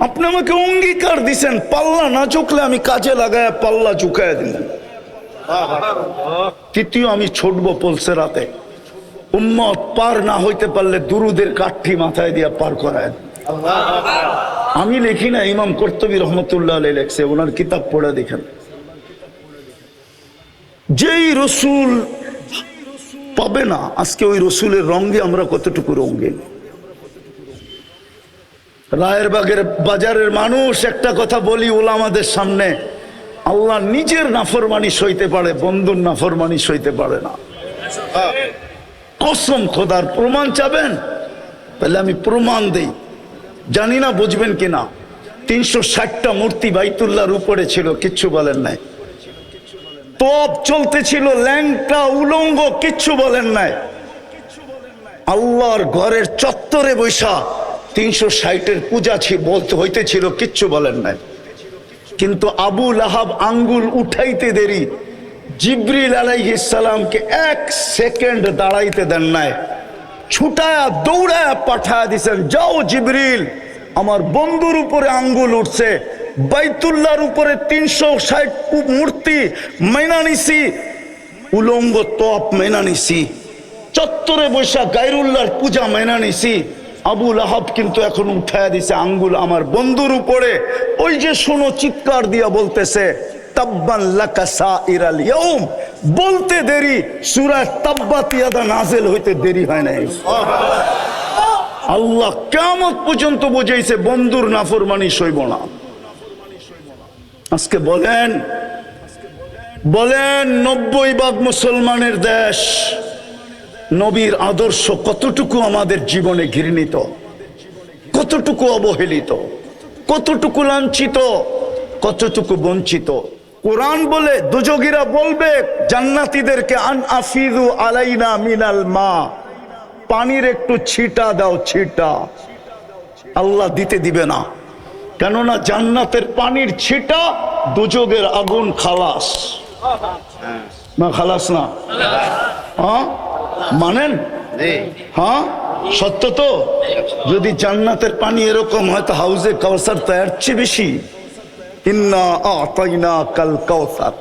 আপনি আমাকে অঙ্গীকার দিছেন, পাল্লা না চুকলে আমি কাজে লাগায় পাল্লা চুকায় দিলেন। তৃতীয়, আমি ছুটবো পলসে রাতে, উম্মত পার না হইতে পারলে দুরুদের কাঠি মাথায় দিয়া পার করায়। আমি লিখি না, ইমাম কর্তুবী রহমতুল্লাহ আলাইহি লেখছে, ওনার কিতাব পড়ে দেখেন। যেই রসুল পাবে না আজকে, ওই রসুলের রঙে আমরা কতটুকু রঙিন। রায়েরবাগের বাজারের মানুষ, একটা কথা বলি ওলামাদের সামনে, আল্লাহ নিজের নাফরমানি সইতে পারে, বন্ধুর নাফরমানি সইতে পারে না। কসম খোদার। প্রমাণ চাবেন? তাহলে আমি প্রমাণ দেই, জানি না বুঝবেন কিনা। 360টা মূর্তি বাইতুল্লাহর উপরে ছিল, কিচ্ছু বলেন নাই। তপ চলতেছিল, ল্যাংটা উলঙ্গ, কিচ্ছু বলেন নাই। আল্লাহর ঘরের চত্বরে বৈশা 360-এর পূজা বলতে হইতেছিল, কিচ্ছু বলেন নাই। কিন্তু আবু লাহাব আঙ্গুল উঠাইতে দেরি, জিবরিল আলাইহিস সালামকে 1 সেকেন্ড দাঁড়াইতে দেন নাই, ছুটায়া দৌড়ায়া পাঠায়া দিছেন, যাও জিবরিল, আমার বন্ধুর উপরে আঙ্গুল উঠছে, বাইতুল্লাহর উপরে 360 মূর্তি মাইনা নিছি, উলঙ্গ তপ মাইনা নিছি, চত্বরে বৈশা গায়রুল্লাহর পূজা মাইনা নিছি। আবু লাহাব কিন্তু এখন উঠায়া দিছে আঙ্গুল আমার বন্ধুর উপরে। ওই যে শোনো, চিৎকার দিয়া বলতেছে, তাব্বান লাকা সাইরাল ইয়াউম, বলতে দেরি, সূরা তাব্বাত ইয়াদা নাযিল হইতে দেরি হয় নাই। আল্লাহ কিয়ামত পর্যন্ত বুঝাইছে, বন্ধুর নাফরমানি সইব না। আজকে বলেন 90% মুসলমানের দেশ, নবীর আদর্শ কতটুকু আমাদের জীবনে ঘৃণিত, কতটুকু অবহেলিত, কতটুকু লাঞ্ছিত, কতটুকু বঞ্চিত। কোরআন বলে, দুজগীরা বলবে জান্নাতীদেরকে, আন আফিযু আলাইনা মিনাল মা, পানির একটু ছিটা দাও, ছিটা। আল্লাহ দিতে দিবে না, কেননা জান্নাতের পানির ছিটা, দুজগের আগুন খালাস না, খালাস না। হ্যাঁ মানেন? হ্যাঁ সত্য তো। যদি জান্নাতের পানি এরকম হয়, তো হাউজে কাউসার তো এর চেয়ে বেশি। ইন্না আতাইনা কাল কাউসার।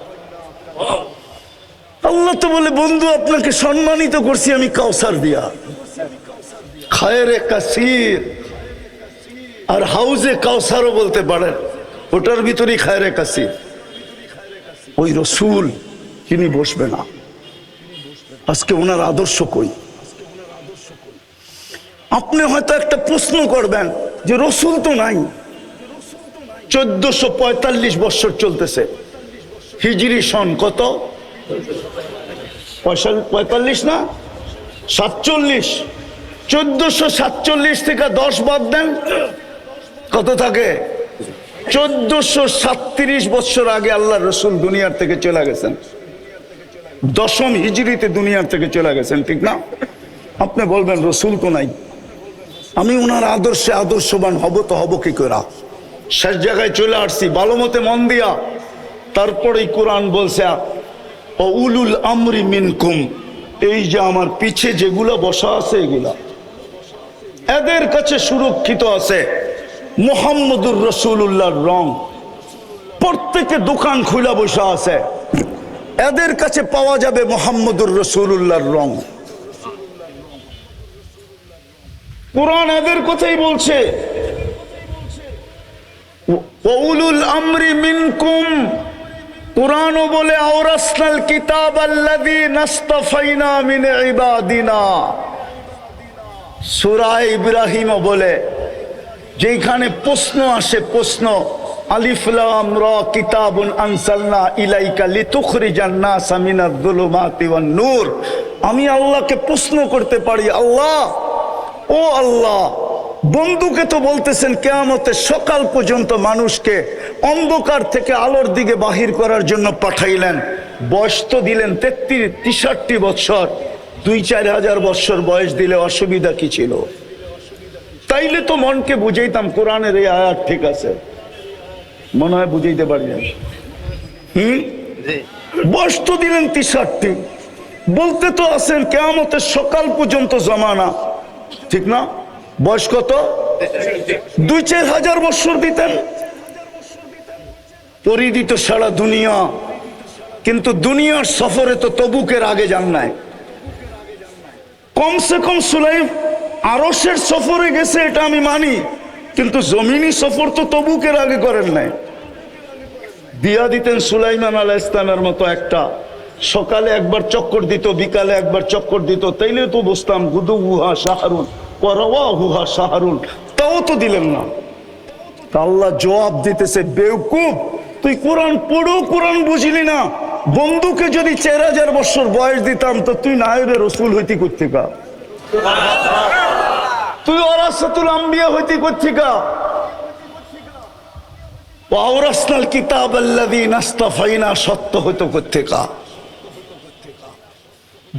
আল্লাহ তো বলে, বন্ধু আপনাকে সম্মানিত করছি আমি কাউসার দিয়া, খায়রে কাসির। আর হাউজে কাউসারও বলতে পারেন, ওটার ভিতরেই খায়রে কাসির। ওই রসুল তিনি বসবে না। আজকে ওনার আদর্শ কই? আপনি হয়তো একটা প্রশ্ন করবেন যে রসুল তো নাই, 1445 বছর চলতেছে, হিজরি সন কত? 45 না 47। 1447 থেকে 10 বাদ দেন, কত থাকে? 1437 বছর আগে আল্লাহ রসুল দুনিয়ার থেকে চলে গেছেন, 10ম হিজরিতে দুনিয়ার থেকে চলে গেছেন, ঠিক না? আপনি বলবেন রসুল তো নাই, আমি ওনার আদর্শে আদর্শবান হব তো হব কি করে? শেষ জায়গায় চলে আসছি, ভালো মতে মন দিয়া। তারপরেই কোরআন বলছে, উলুল আমরি মিনকুম, এই যে আমার পিছে যেগুলো বসা আছে, এগুলা এদের কাছে সুরক্ষিত আছে মুহাম্মদুর রাসূলুল্লাহর রং। প্রত্যেকে দোকান খুলে বসা আছে, এদের কাছে পাওয়া যাবে মুহাম্মদুর রাসূলুল্লাহর রং। কোরআন এদের কথাই বলছে, উলুল আমরি মিনকুম। কোরআনও বলে, আওরাসনাল কিতাব আল্লাযী নাসতাফাইনা মিন ইবাদিনা। সূরা ইব্রাহিমও বলে, যেখানে প্রশ্ন আসে, প্রশ্ন, আলিফ লাম রা কিতাবুন আনসালনা ইলাইকা লিতুখরিজান নাসা মিনাজ যুলুমাতি ওয়ান নূর। আমি আল্লাহকে প্রশ্ন করতে পারি, আল্লাহ, ও আল্লাহ, বন্ধুকে তো বলতেছেন কিয়ামতের সকাল পর্যন্ত মানুষকে অন্ধকার থেকে আলোর দিকে বাহির করার জন্য পাঠাইলেন, বয়স তো দিলেন 63 বছর, 2-4 হাজার বছর বয়স দিলে অসুবিধা কি ছিল? তাইলে তো মনকে বুঝাইতাম কোরআনের এই আয়াত ঠিক আছে, মনে হয় বুঝাইতে পারি না। বয়স তো দিলেন 63, বলতে তো আছেন কিয়ামতের সকাল পর্যন্ত জমানা, ঠিক না? বয়স কত? 2-4 হাজার বছর দিতেন, পরিদিত সারা দুনিয়া। কিন্তু দুনিয়ার সফরে তো তবুকের আগে যান নাই। কমসে কম সুলাইম আরশের সফরে গেছে, এটা আমি মানি, কিন্তু জমিনি সফর তো তবুকের আগে করেন নাই। দিয়া দিতেন সুলাইমান আলাইহিস সালামের মতো একটা, সকালে একবার চক্কর দিত, বিকালে একবার চক্কর দিত, তাইলে তো বুঝতাম গুদুহা শাহরুন ওয়ারাওয়াহুহা শাহরুন। তাও তো দিলেন না। আল্লাহ জবাব দিতেছে, বেওকুফ, তুই কোরআন পড়ো, কোরআন বুঝলি না। বন্ধুকে যদি 4000 বছর বয়স দিতাম তো তুই নায়েবে রসুল হইতি কোত্থেকা? তুই ওয়ারাসাতুল আম্বিয়া হইতি কোত্থেকা? ওয়াওরাসনাল কিতাবাল্লাযীনা ইসতাফাইনা সত্য হইতো কোত্থেকা?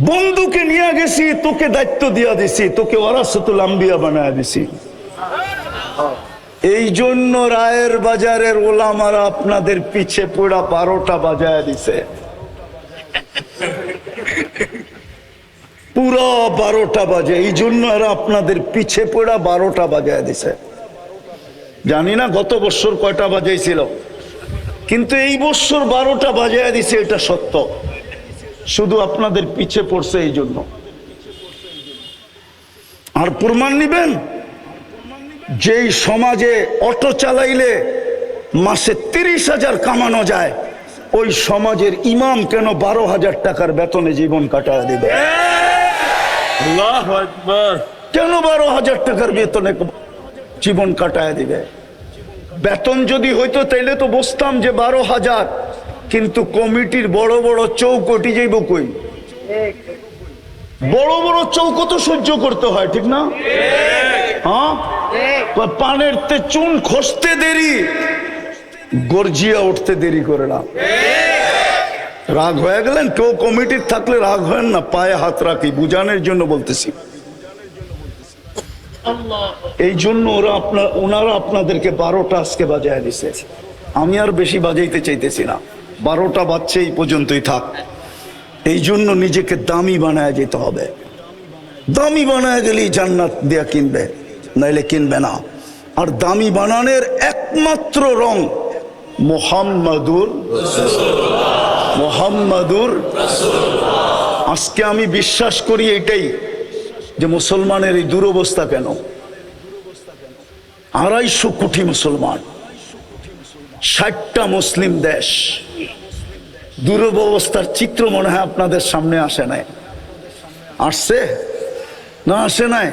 বন্ধুকে নিয়ে গেছি, তোকে দায়িত্ব দিয়া দিছি, তোকে ওয়ারাসাতুল আম্বিয়া বানায় দিছি। এই জন্য রায়ের বাজারের ওলামারা আপনাদের পিছে পড়া 12টা বাজায় দিছে, পুরো 12টা বাজে। এই জন্য এরা আপনাদের পিছে পড়া 12টা বাজায় দিছে। জানি না গত বছর কয়টা বাজাইছিল, কিন্তু এই বছর 12টা বাজায় দিছে, এটা সত্য। শুধু আপনাদের পিছে পড়ছে এই জন্য। আর প্রমাণ নিবেন, যেই সমাজে অটো চালাইলে মাসে 30,000 কামানো যায়, ওই সমাজের ইমাম কেন 12,000 টাকার বেতনে জীবন কাটায় দিবে? আল্লাহু আকবার। কেন 12,000 টাকার বেতনে জীবন কাটায় দিবে? বেতন যদি হইতো তাইলে তো বুঝতাম যে 12,000, কিন্তু কমিটির বড় বড় চৌকটি যাইব কই? বড় বড় চৌকো তো সহ্য করতে হয়, ঠিক না? হ্যাঁ, পানের তে চুন খসতে দেরি, গর্জিয়া উঠতে দেরি করে না। রাগ হয়ে গেলেন? কেউ কমিটির থাকলে রাগ হয় না, পায়ে হাত রাখি, বুঝানোর জন্য বলতেছি। এই জন্য ওনারা আপনাদেরকে 12টা আজকে বাজায় দিছে। আমি আর বেশি বাজাইতে চাইতেছি না, 12টা বাজছে, এই পর্যন্তই থাক। এই জন্য নিজেকে দামি বানায় যেতে হবে। দামি বানায় গেলেই জান্নাত দিয়া কিনবে, নাইলে কিনবে না। আর দামি বানানোর একমাত্র রং মুহাম্মাদুর রাসূলুল্লাহ। আজকে আমি বিশ্বাস করি এটাই, যে মুসলমানের এই দুরবস্থা কেন। 250 কোটি মুসলমান, 60টা মুসলিম দেশ, দুরবস্থার চিত্র মনে হয় আপনাদের সামনে আসে নাই? আসছে না আসে নাই?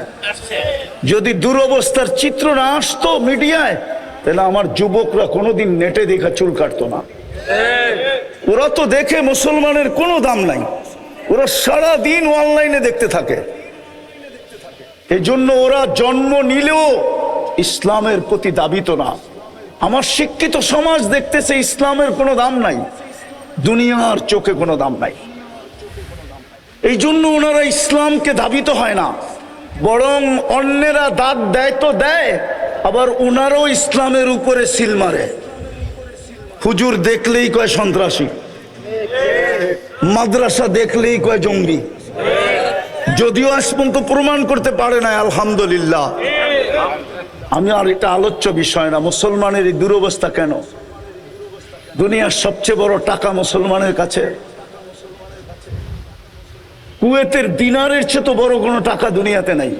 যদি দুরবস্থার চিত্র না আসতো মিডিয়ায়, তাহলে আমার যুবকরা কোনোদিন নেটে দেখা চুল কাটতো না। ওরা তো দেখে মুসলমানের কোনো দাম নাই, ওরা সারা দিন অনলাইনে দেখতে থাকে। এই জন্য ওরা জন্ম নিলেও ইসলামের প্রতি দাবিত না। আমার শিক্ষিত সমাজ দেখতেছে ইসলামের কোনো দাম নাই, দুনিয়ার চোখে কোনো দাম নাই। এই জন্য ওনারা ইসলামকে দাবিত হয় না, বরং অন্যেরা দাগ দেয় তো দেয়, আবার ওনারাও ইসলামের উপরে সিল মারে। হুজুর দেখলেই কয় সন্ত্রাসী, মাদ্রাসা দেখলেই কয় জঙ্গি, যদিও আজ পর্যন্ত প্রমাণ করতে পারে না। আলহামদুলিল্লাহ, আমি আর এটা আলোচ্য বিষয় না। মুসলমানের এই দুরবস্থা কেন? দুনিয়ার সবচেয়ে বড় টাকা মুসলমানের কাছে। কুয়েতের দিনারের চেয়ে তো বড় কোনো টাকা দুনিয়াতে নাই।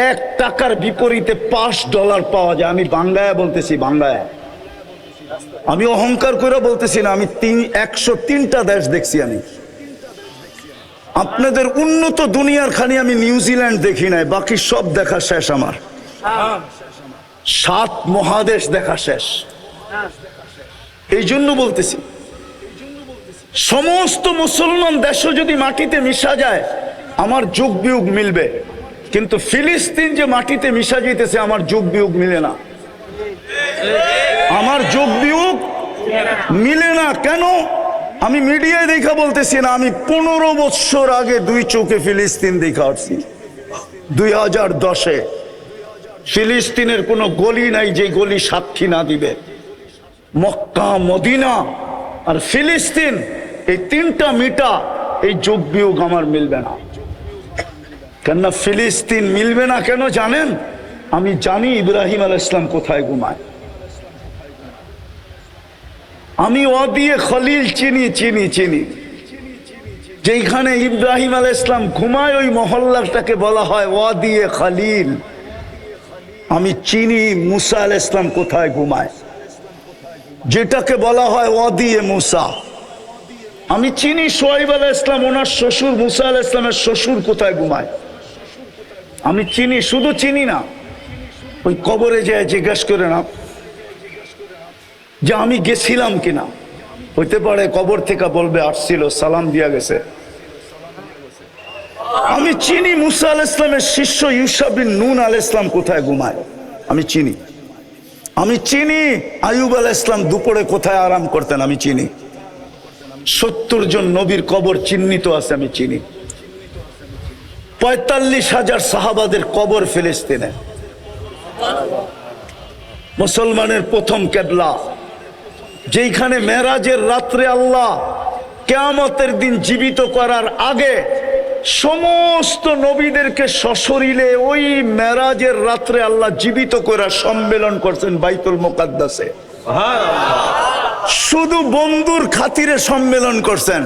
1 টাকার বিপরীতে $5 পাওয়া যায়। আমি বাংলায় বলতেছি, বাংলায়। আমি অহংকার করে বলতেছি না, আমি 103টা দেশ দেখছি। আমি আপনাদের উন্নত দুনিয়ার খানি আমি নিউজিল্যান্ড দেখি নাই, বাকি সব দেখা শেষ আমার। 7 মহাদেশ দেখা শেষ। এই জন্য বলতেছি, সমস্ত মুসলমান দেশও যদি মাটিতে মিশা যায় আমার যোগ বিয়োগ মিলবে, কিন্তু ফিলিস্তিন যে মাটিতে মিশা যেতেছে আমার যোগ বিয়োগ মিলে না। আমার যোগ বিয়োগ মিলে না। কেন? আমি মিডিয়ায় দেখা বলতেছি না, আমি 15 বছর আগে 2 চোখে ফিলিস্তিন দেখা আসছি। 2010-এ ফিলিস্তিনের কোনো গলি নাই যে গলি সাক্ষী না দিবে। মক্কা, মদিনা আর ফিলিস্তিন, এই 3টা মিটা, এই যোগ বিয়োগ আমার মিলবে না। কেননা ফিলিস্তিন মিলবে না কেন জানেন? আমি জানি ইব্রাহিম আলাইহিস সালাম কোথায় ঘুমায়। আমি ওয়াদিয়ে খলিল চিনি চিনি চিনি, যেখানে ইব্রাহিম আলাইহিস সালাম ঘুমায় ওই মহল্লাটাকে বলা হয় ওয়াদিয়ে খলিল। আমি চিনি মুসা আলাইহিস সালাম কোথায় ঘুমায়, যেটাকে বলা হয় ওয়াদিয়ে মুসা। আমি চিনি শুআয়ব আলাইহিস সালাম ওনার শ্বশুর মুসা আলাইহিস সালামের শ্বশুর কোথায় ঘুমায়। আমি চিনি, শুধু চিনি না, ওই কবরে যায় জিজ্ঞেস করে না যে আমি গেছিলাম কিনা। হইতে পারে কবর থেকে বলবে আসছিল, সালাম দিয়া গেছে। আমি চিনি মুসা আলাইহিস সালামের শিষ্য ইউশা বিন নুন আলাইহিস সালাম কোথায় ঘুমায়, আমি চিনি। আমি চিনি আইয়ুব আলাইহিস সালাম দুপুরে কোথায় আরাম করতেন, আমি চিনি। 70 জন নবীর কবর চিহ্নিত আছে, আমি চিনি। 45,000 সাহাবাদের কবর ফিলিস্তিনে। মুসলমানের প্রথম কেবলা, যেখানে মেরাজের রাত্রে আল্লাহ কিয়ামতের দিন জীবিত করার আগে সমস্ত নবীদেরকে সশরীরে ওই মেরাজের রাত্রে আল্লাহ জীবিত করার সম্মেলন করছেন বাইতুল মুকাদ্দাসে। শুধু বন্ধুর খাতিরে সম্মেলন করছেন।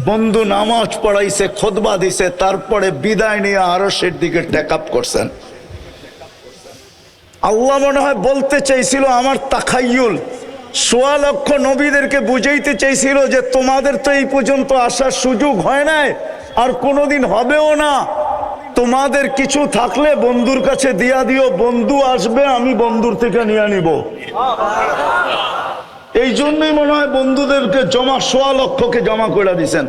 বন্ধু নামাজ পড়াইছে, খুতবা দিছে, তারপরে বিদায় নিয়ে আরশের দিকে টেক আপ করছেন। আল্লাহ মনে হয় বলতে চাইছিল, আমার তাখায়ুল 1.25 লক্ষ নবীদেরকে বুঝাইতে চাইছিল যে তোমাদের তো এই পর্যন্ত আসার সুযোগ হয় নাই, আর কোনোদিন হবেও না। তোমাদের কিছু থাকলে বন্ধুর কাছে দিয়া দিও, বন্ধু আসবে, আমি বন্ধুর থেকে নিয়ে নিব। এই জন্যই মনে হয় বন্ধুদেরকে জমা 1.25 লক্ষকে জমা করে দিছেন।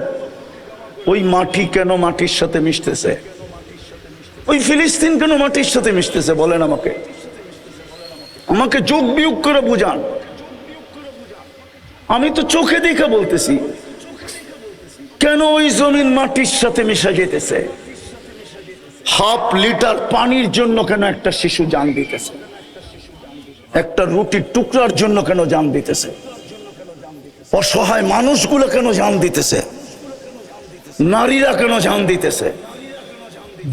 ওই মাটি কেন মাটির সাথে মিশতেছে? ওই ফিলিস্তিন কেন মাটির সাথে মিশতেছে বলেন আমাকে, আমাকে যোগ বিয়োগ করে বুঝান। আমি তো চোখে দেখে বলতেছি, কেন ওই জমিন মাটির সাথে মিশা যেতেছে? 1/2 লিটার পানির জন্য কেন একটা শিশু জান দিতেছে? একটা রুটির টুকরার জন্য কেন জান দিতেছে? অসহায় মানুষগুলো কেন জান দিতেছে? নারীরা কেন জান দিতেছে?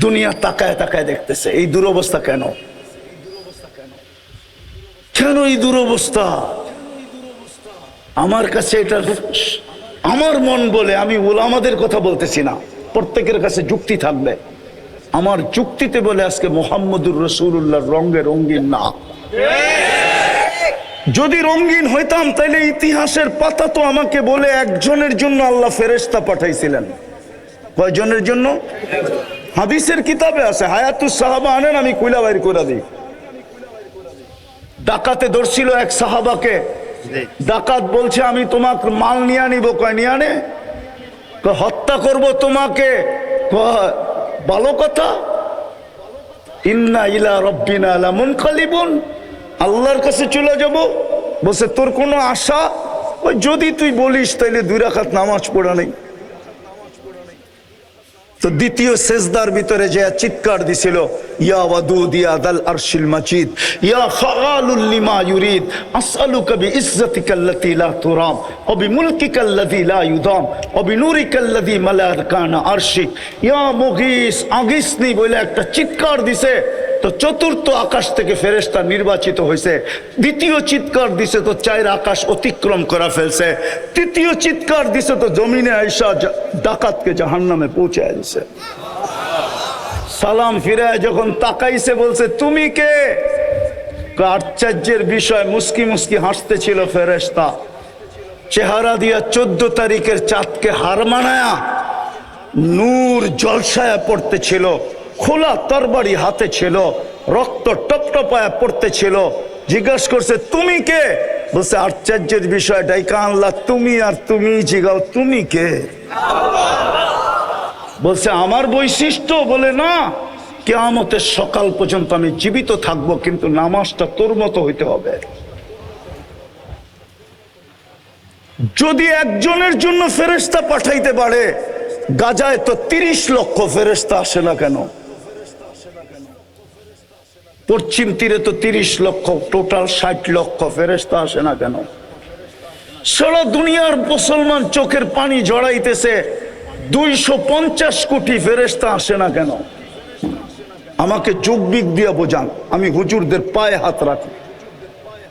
দুনিয়া তাকায় তাকায় দেখতেছে। এই দুরবস্থা কেন? কেন এই দুরবস্থা? আমার কাছে এটা আমার মন বলে, আমি উলামাদের কথা বলতেছি না, প্রত্যেকের কাছে যুক্তি থাকবে। আমার যুক্তিতে বলে আজকে মুহাম্মদুর রাসূলুল্লাহর রঙে রঙিন না। যদি রঙিন হইতাম তাহলে ইতিহাসের পাতা তো আমাকে বলে একজনের জন্য আল্লাহ ফেরেশতা পাঠাইছিলেন। কয়জনের জন্য? হাদিসের কিতাবে আছে, হায়াতুস সাহাবা আনেন, আমি কুইলা বাইর করে দিই। ডাকাতে ধরছিল এক সাহাবাকে, ডাকাত বলছে আমি তোমার মাল নিয়ে নিব। কয় নিয়ে আনে? হত্যা করব তোমাকে। ভালো কথা। ইন্না ইলা রাব্বিনা লামুনকালিবুন, আল্লাহর কাছে চলে যাব। বলছে তোর কোনো আশা? ওই যদি তুই বলিস তাইলে 2 রাকাত নামাজ পড়া নেই। তো দ্বিতীয় সেজদার ভিতরে যে চিৎকার দিছিল, ইয়া ওয়াদুদ ইয়া দাল আরশিল মাজিদ ইয়া ফাআলুল লিমা ইউরিদ আসআলুকা বিইজ্জাতিকাল্লাতী লা তুরাম ওয়া বিমুলকিকাল্লাযী লা ইউদাম ওয়া বিনুরিকাল্লাযী মালা আরকানা আরশিক ইয়া মুগীস আগিসনি বলে একটা চিৎকার দিছে। তো চতুর্থ আকাশ থেকে ফেরেশতা নির্বাচিত হয়েছে। দ্বিতীয় চিৎকার দিছে তো 4 আকাশ অতিক্রম করা ফেলছে। তৃতীয় চিৎকার দিছে তো জমিনে আইসা ডাকাতকে জাহান্নামে পৌঁছায় দিছে। সালাম ফিরায় যখন তাকাইছে বলছে তুমি কে? আশ্চর্যের বিষয়, মুস্কি মুস্কি হাসতেছিল ফেরেশতা। চেহারা দিয়া 14 তারিখের চাঁদকে হার মানায়া নূর জলসায়া পড়তেছিল, খোলা তরবারি হাতে ছিল, রক্ত টপটপায়া পড়তেছিল। জিজ্ঞাসা করছে তুমি কে? বলছে আশ্চর্যের বিষয়, ডাইকা আল্লাহ তুমি, আর তুমি জিগাও তুমি কে? বলছে আমার বৈশিষ্ট্য? বলে না, কিয়ামতের সকাল পর্যন্ত আমি জীবিত থাকবো, কিন্তু নামাজটা তোর মতো হইতে হবে। যদি একজনের জন্য ফেরেশতা পাঠাইতে পারে, গাজায় তো 30 লক্ষ ফেরেশতা আসে না কেন? পশ্চিম তীরে তো 30 লক্ষ, টোটাল 60 লক্ষ ফেরেশতা আসে না কেন? সারা দুনিয়ার মুসলমান চোখের পানি জড়াইতেছে, 250 কোটি ফেরেশতা আসে না কেন? আমাকে যোগবিক দিয়া বোঝান, আমি হুজুরদের পায়ে হাত রাখি,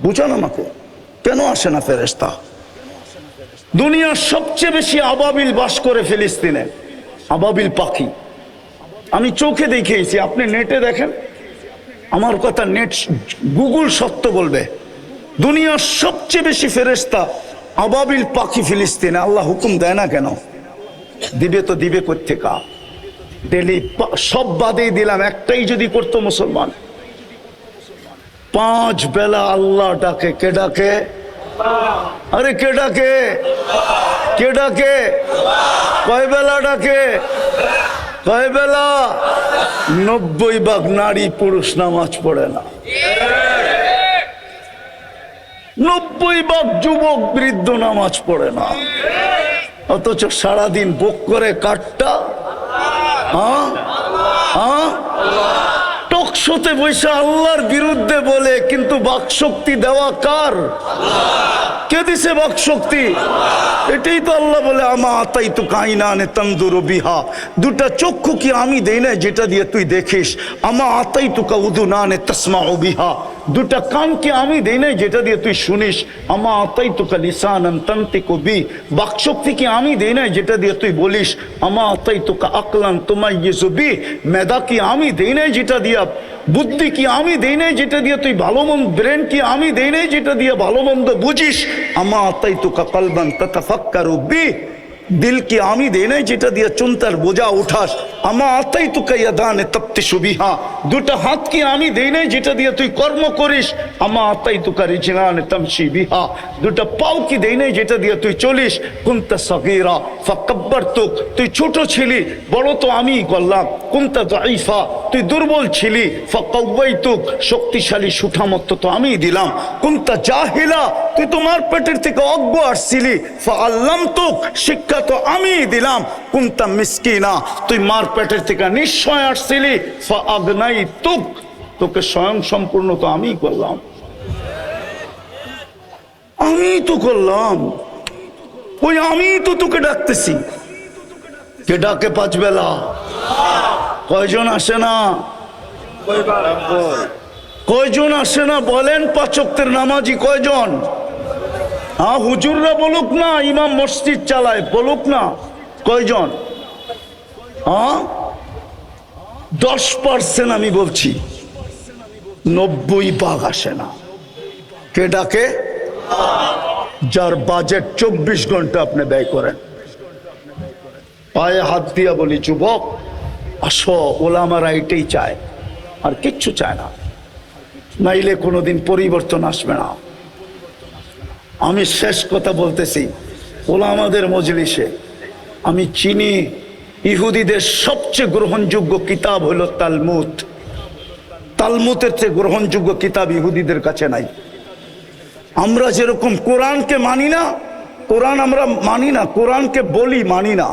বুঝান আমাকে কেন আসে না ফেরেশতা? দুনিয়ার সবচেয়ে বেশি আবাবিল বাস করে ফিলিস্তিনে, আবাবিল পাখি। আমি চোখে দেখিয়েছি, আপনি নেটে দেখেন, আমার কথা নেট গুগল সত্য বলবে। দুনিয়ার সবচেয়ে বেশি ফেরেশতা আবাবিল পাখি ফিলিস্তিনে। আল্লাহ হুকুম দেয় না কেন? দিবে তো দিবে কোত্থেকা? ডেলি সব বাদেই দিলাম, একটাই যদি করতো মুসলমান, 5 বেলা আল্লাহ ডাকে। কে ডাকে? আরে কে ডাকে? কে ডাকে? কয় বেলা ডাকে? কয় বেলা? 90% নারী পুরুষ নামাজ পড়ে না, 90% যুবক বৃদ্ধ নামাজ পড়ে না, অথচ সারাদিন ভোগ করে কাঠটা। টকশোতে বসে আল্লাহর বিরুদ্ধে বলে, কিন্তু বাকশক্তি দেওয়া কার? কে দিছে বাকশক্তি? এটাই তো আল্লাহ বলে, আমা আতাই তো কাইনানে তন্দুর বিহা, দুটা চক্ষু কি আমি দেই না যেটা দিয়ে তুই দেখিস? আমা আতাই তো কাউদুনানে তসমা বিহা, দুটা কান কি আমি দেই না যেটা দিয়ে তুই শুনিস? আমা আতাই তো লিসানান তানতিকু বি, বাকশক্তি কি আমি দেই না যেটা দিয়ে তুই বলিস? আমা আতাই তো আকলান তুমাইয়িজু বি, মেধা কি আমি দেই না যেটা দিয়া, বুদ্ধি কি আমি দেই না যেটা দিয়ে তুই ভালো মন্দ, ব্রেন কি আমি দেই না যেটা দিয়ে ভালো মন্দ বুঝিস? আমা আতাই তো কালবান তাতাফাক্কারু বি, দিল কি আমি দেই না যেটা দিয়ে চিন্তার বোঝা উঠাস? আমা আতাই তো ইয়াদানে তাবতিশু বিহা, দুটা হাত কি আমি দেই না যেটা দিয়ে তুই কর্ম করিস? আমা আতাই তো রিজলানে তামশি বিহা, দুটা পাও কি দেই না যেটা দিয়ে তুই চলিস? কুনতা সগীরা ফাকাব্বারতুক, তুই ছোট ছিলি, বড় তো আমিই করলাম। কুনতা দাঈফা, তুই দুর্বল ছিলি, ফাকাওয়াইতুক, শক্তিশালী সুঠামত্ব তো আমিই দিলাম। কুনতা জাহিলা, তুই তোমার পেটের থেকে অজ্ঞ আসছিলি, ফাআল্লামতুক, শিক্ষা তো আমিই দিলাম। কুনতা মিসকিনা, তুই মার পেটের থেকে নিশ্চয় আসছিলি, ফাআগনাইতুক, তোকে স্বয়ং সম্পূর্ণ তো আমিই করলাম, আমিই তো করলাম। ওই আমিই তো তোকে ডাকতেছি। কে ডাকে 5 বেলা? কয়জন আসে না? কয়জন আসে না বলেন? 5 ওয়াক্তের নামাজি কয়জন? হুজুররা বলুক না, ইমাম মসজিদ চালায়, বলুক না কয়জন? 10% আমি বলছি, 90% আসে না। কে ডাকে? যার বাজেট 24 ঘন্টা আপনি ব্যয় করেন। পায়ে হাত দিয়া বলি, যুবক আসো, ওলামারা এটাই চায়, আর কিচ্ছু চায় না, নাইলে কোনোদিন পরিবর্তন আসবে না। আমি শেষ কথা বলতেছি, ওলামাদের মজলিসে আমি চিনি ইহুদিদের সবচেয়ে গ্রহণযোগ্য কিতাব হলো তালমুদ। তালমুদের চেয়ে গ্রহণযোগ্য কিতাব ইহুদিদের কাছে নাই। আমরা যেরকম কোরআনকে মানি না, কোরআন আমরা মানি না, কোরআনকে বলি মানি না,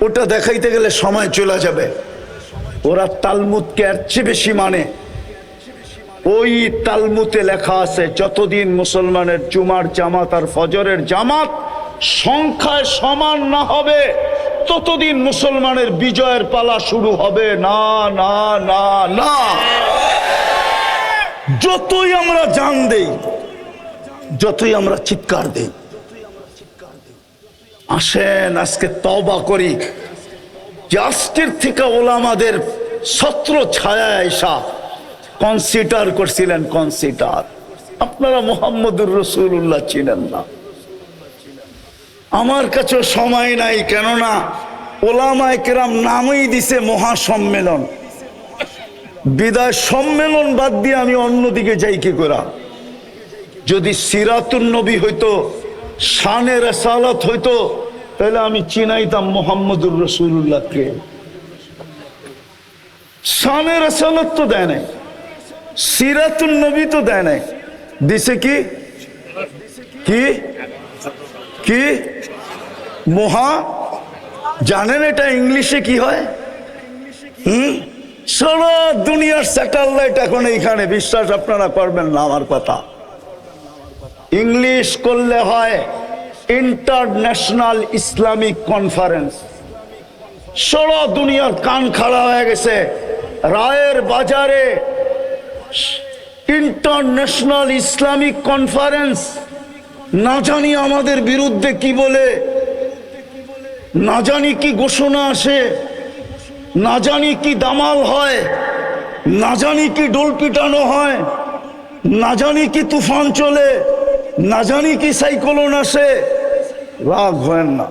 ওটা দেখাইতে গেলে সময় চলে যাবে। ওরা তালমুদকে এর চেয়ে বেশি মানে। ওই তালমুদে লেখা আছে, যতদিন মুসলমানের জুমার জামাত আর ফজরের জামাত সংখ্যায় সমান না হবে, ততদিন মুসলমানের বিজয়ের পালা শুরু হবে না, না, না, না। যতই আমরা জান দেই, যতই আমরা চিৎকার দেই, আসেন আজকে তওবা করি যে আজকের থেকে ওলামাদের ছত্র ছায়া এসা কনসিডার করছিলেন, কনসিডার। আপনারা মুহাম্মদুর রাসূলুল্লাহ চিনেন না। আমার কাছে সময় নাই, কেননা ওলামায়ে কেরাম নামই দিছে মহাসম্মেলন। বিদায় সম্মেলন বাদ দিয়ে আমি অন্যদিকে যাই কি করে? যদি সিরাতুন নবী হইতো, শানে রাসালাত হইতো, তাহলে আমি চিনাইতাম মুহাম্মদুর রাসূলুল্লাহকে। শানে রাসালাত তো দেয় নাই, সিরাতুন নবী তো দেয় নাই, দিছে কি? কি কি মহা, জানেন এটা ইংলিশে কি হয়? সারা দুনিয়ার স্যাটেলাইট এখন এইখানে, বিশ্বাস আপনারা করবেন না আমার কথা। ইংলিশ করলে হয় ইন্টারন্যাশনাল ইসলামিক কনফারেন্স। সারা দুনিয়ার কান খাড়া হয়ে গেছে, রায়ের বাজারে ইন্টারন্যাশনাল ইসলামিক কনফারেন্স, না জানি আমাদের বিরুদ্ধে কি বলে, না জানি কি ঘোষণা আসে, না জানি কি দামাল হয়, না জানি কি ডোল পিটানো হয়, না জানি কি তুফান চলে, না জানি কি সাইক্লোন আসে। রাগ হয় না,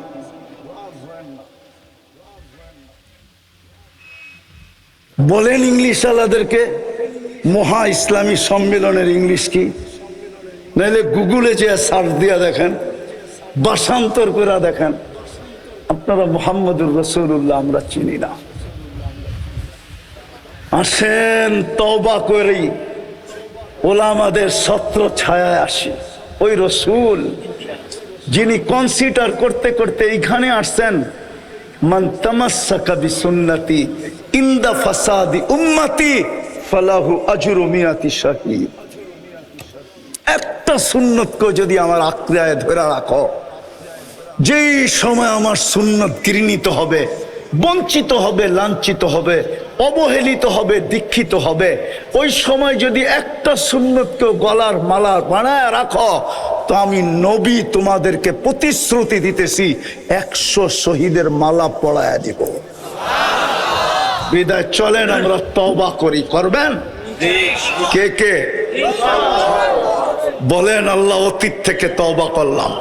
বলেন ইংলিশ আলাদেরকে মহা ইসলামী সম্মেলনের ইংলিশ কি, নাহলে গুগলে যে সার্চ দিয়া দেখেন, ভাষান্তর করে দেখেন। আপনারা মুহাম্মদুর রাসূলুল্লাহ আমরা চিনি না। আসেন তওবা করি, ওলামাদের ছত্র ছায়ায় আসি। ওই রসুল যিনি কনসিডার করতে করতে এইখানে আসছেন, মান তামাসসাকা বিসুন্নতি ইনদা ফাসাদি উম্মতি ফালাহু আজরু মিয়াতি শাহীদ। একটা সুন্নতকে যদি আমার আঁকড়ায় ধরে রাখো, যেই সময় আমার সুন্নত ঘৃণিত হবে, বঞ্চিত হবে, লাঞ্ছিত হবে, অবহেলিত হবে, দীক্ষিত হবে, ওই সময় যদি একটা সুন্নতকে গলার মালা বানায় রাখো, তো আমি নবী তোমাদেরকে প্রতিশ্রুতি দিতেছি 100 শহীদের মালা পড়ায় দিব। বিদায় চলেন আমরা তওবা করি। করবেন কে কে? বলেন আল্লাহ অতীত থেকে তওবা করলাম,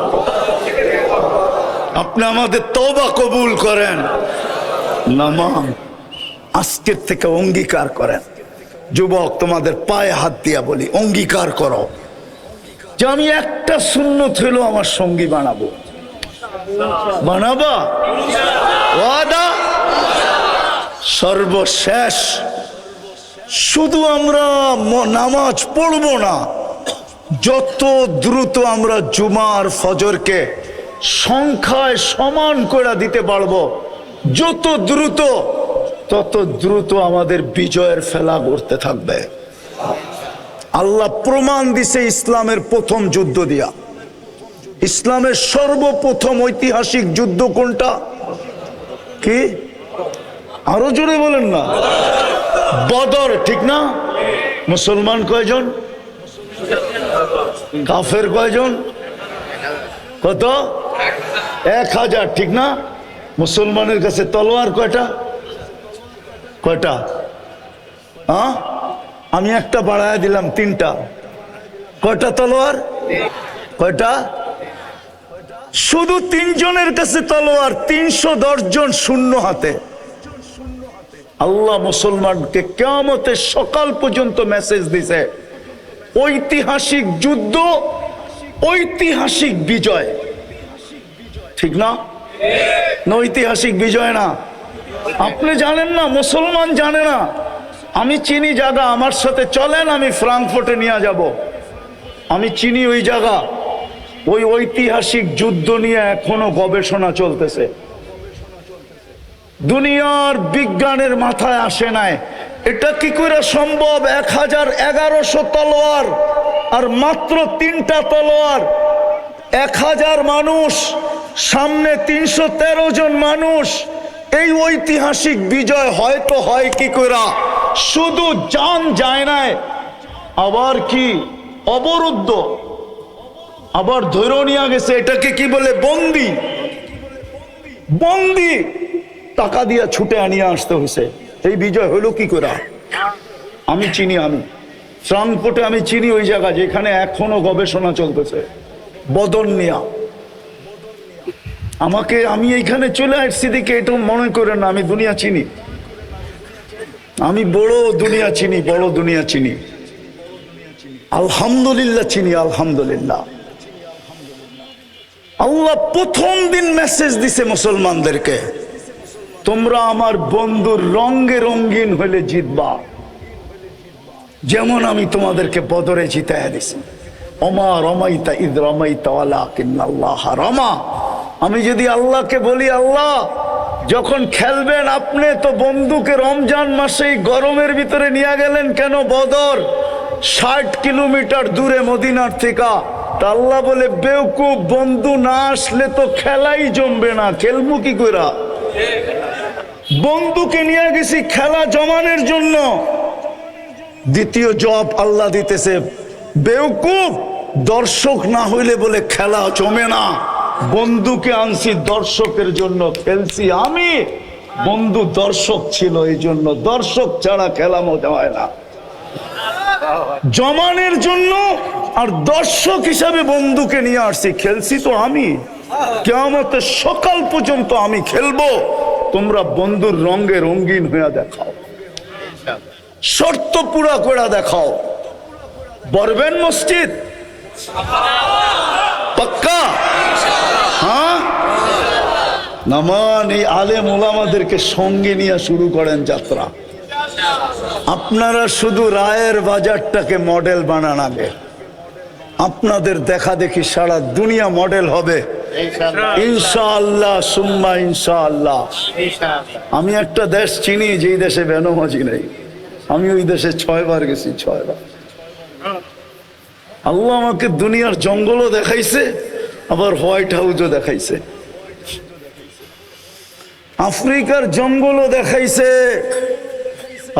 আপনি আমাদের তওবা কবুল করেন। নামাম আজকের থেকে অঙ্গীকার করেন। যুবক তোমাদের পায়ে হাত দিয়া বলি, অঙ্গীকার করো যে আমি একটা সুন্নত হইলো আমার সঙ্গী বানাবো। বানাবা? ওয়াদা? সর্বশেষ শুধু আমরা নামাজ পড়বো না, যত দ্রুত আমরা জুমার ফজরকে সংখ্যায় সমান করে দিতে পারবো, যত দ্রুত তত দ্রুত আমাদের বিজয়ের ফেলা করতে থাকবে। আল্লাহ প্রমাণ দিছে ইসলামের প্রথম যুদ্ধ দিয়া। ইসলামের সর্বপ্রথম ঐতিহাসিক যুদ্ধ কোনটা? কি? আরো জোরে বলেন না। বদর, ঠিক না? মুসলমান কয়জন? কাফের কয়জন? কত? 1000, ঠিক না? মুসলমানের কাছে তলোয়ার কয়টা? কয়টা? হ্যাঁ, আমি একটা বাড়ায় দিলাম 3টা। কয়টা তলোয়ার? কয়টা? শুধু 3 জনের কাছে তলোয়ার, 310 জন শূন্য হাতে। আল্লাহ মুসলমানকে কিয়ামতের সকাল পর্যন্ত মেসেজ দিছে, ঐতিহাসিক যুদ্ধ, ঐতিহাসিক বিজয়। ঠিক না? ঐতিহাসিক বিজয় না? আপনি জানেন না, মুসলমান জানে না। আমি চিনি জায়গা, আমার সাথে চলেন, আমি ফ্রাঙ্কফুর্টে নিয়ে যাব। আমি চিনি ওই জায়গা, ওই ঐতিহাসিক যুদ্ধ নিয়ে এখনো গবেষণা চলতেছে। দুনিয়ার বিজ্ঞানের মাথায় আসে নাই এটা কি করে সম্ভব। 1100 তলোয়ার আর মাত্র 3টা তলোয়ার, 1000 মানুষ, সামনে 313 জন মানুষ। এই ঐতিহাসিক বিজয় হয়তো হয় কি করে? শুধু জান যায় নাই, আবার কি অবরুদ্ধ, আবার ধরে নিয়ে গেছে। এটাকে কি বলে? বন্দি। বন্দি টাকা দিয়া ছুটে আনিয়ে আসতে হয়েছে। এই বিজয় হলো কি করে? আমি চিনি, আমি ফ্রাঙ্কফুর্টে আমি চিনি ওই জায়গা যেখানে এখনো গবেষণা চলতেছে বদর নিয়া। আমি এইখানে চলে আসছি দিকে এটা মনে করেন না, আমি দুনিয়া চিনি, আমি বড় দুনিয়া চিনি, বড় দুনিয়া চিনি। আলহামদুলিল্লাহ চিনি, আলহামদুলিল্লাহ। আল্লাহ প্রথম দিন মেসেজ দিছে মুসলমানদেরকে, তোমরা আমার বন্ধুর রঙে রঙিন হলে জিতবা, যেমন আমি তোমাদেরকে বদরে জিতায়া দিছি। ওমা রমাইতা ইদ রমাইতা ওয়ালাকিন্নাল্লাহ রমা। আমি যদি আল্লাহকে বলি, আল্লাহ যখন খেলবেন আপনি তো বন্ধুকে রমজান মাসে গরমের ভিতরে নিয়ে গেলেন কেন বদর, 60 কিলোমিটার দূরে মদিনার থেকে। তা আল্লাহ বলে, বেওকুফ, বন্ধু না আসলে তো খেলাই জমবে না, খেলবো কি করে? বন্ধুকে নিয়ে গেছি খেলা জমানোর জন্য। দ্বিতীয় জব আল্লাহ দিতেছে, বেওকুফ, দর্শক না হইলে বলে খেলা জমে না। বন্ধুকে আনছি দর্শকের জন্য, খেলছি আমি। বন্ধু দর্শক ছিল, এই জন্য। দর্শক ছাড়া খেলা মজা হয় না। জমানের জন্য আর দর্শক হিসাবে বন্ধুকে নিয়ে আসছি, খেলছি তো আমি। কিয়ামতের সকাল পর্যন্ত আমি খেলবো, তোমরা বন্ধুর রঙে রঙিন হয়ে দেখাও, শর্ত পুরা করে দেখাও। বরবেন মসজিদ পাক্কা? হ্যাঁ, নামান এই আলেম ওলামাদেরকে সঙ্গে নিয়ে শুরু করেন যাত্রা। আপনারা শুধু রায়ের বাজারটাকে মডেল বানান আগে, আপনাদের দেখা দেখি সারা দুনিয়া মডেল হবে ইনশাআল্লাহ, সুম্মা ইনশাআল্লাহ। আমি একটা দেশ চিনি যেই দেশে বেনামাজি নেই, আমি ওই দেশে 6 বার গেছি, 6 বার। আল্লাহ আমাকে দুনিয়ার জঙ্গলও দেখাইছে, আবার হোয়াইট হাউসও দেখাইছে, আফ্রিকার জঙ্গলও দেখাইছে,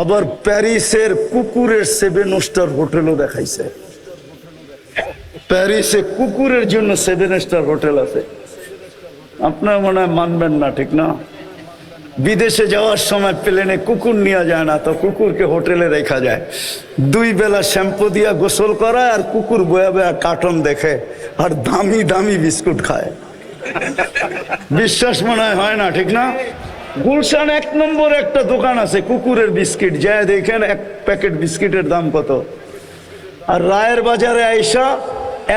আবার প্যারিসের কুকুরের 7 স্টার হোটেলও দেখাইছে। প্যারিসে কুকুরের জন্য 7 স্টার হোটেল আছে। আপনার মনে হয় মানবেন না, ঠিক না? বিদেশে যাওয়ার সময় প্লেনে কুকুর নিয়ে যায় না, তো কুকুরকে হোটেলে রেখা যায়। 2 বেলা শ্যাম্পু দিয়া গোসল করায়, আর কুকুর বয়া বয়া কার্টুন দেখে আর দামি দামি বিস্কুট খায়। বিশ্বাস মনে হয় না, ঠিক না? গুলশান 1 নম্বর একটা দোকান আছে কুকুরের বিস্কিট, যায় দেখেন 1 প্যাকেট বিস্কিটের দাম কত। আর রায়ের বাজারে আইসা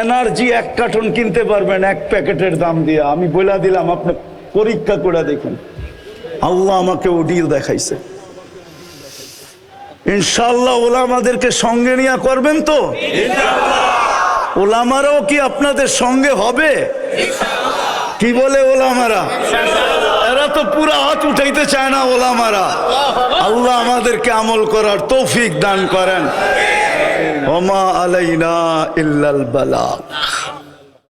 এনার্জি 1 কার্টন কিনতে পারবেন 1 প্যাকেটের দাম দিয়ে। আমি বলে দিলাম, আপনি পরীক্ষা করে দেখুন। আল্লাহ আমাকে ওডিও দেখাইছে। ইনশাআল্লাহ ওলামাদেরকে সঙ্গে নিয়ে করবেন তো? ওলামারাও কি আপনাদের সঙ্গে হবে? কি বলে ওলামারা? এরা তো পুরা হাত উঠাইতে চায় না ওলামারা। আল্লাহ আমাদেরকে আমল করার তৌফিক দান করেন। ওমা আলাইনা ইল্লাল বালাগ।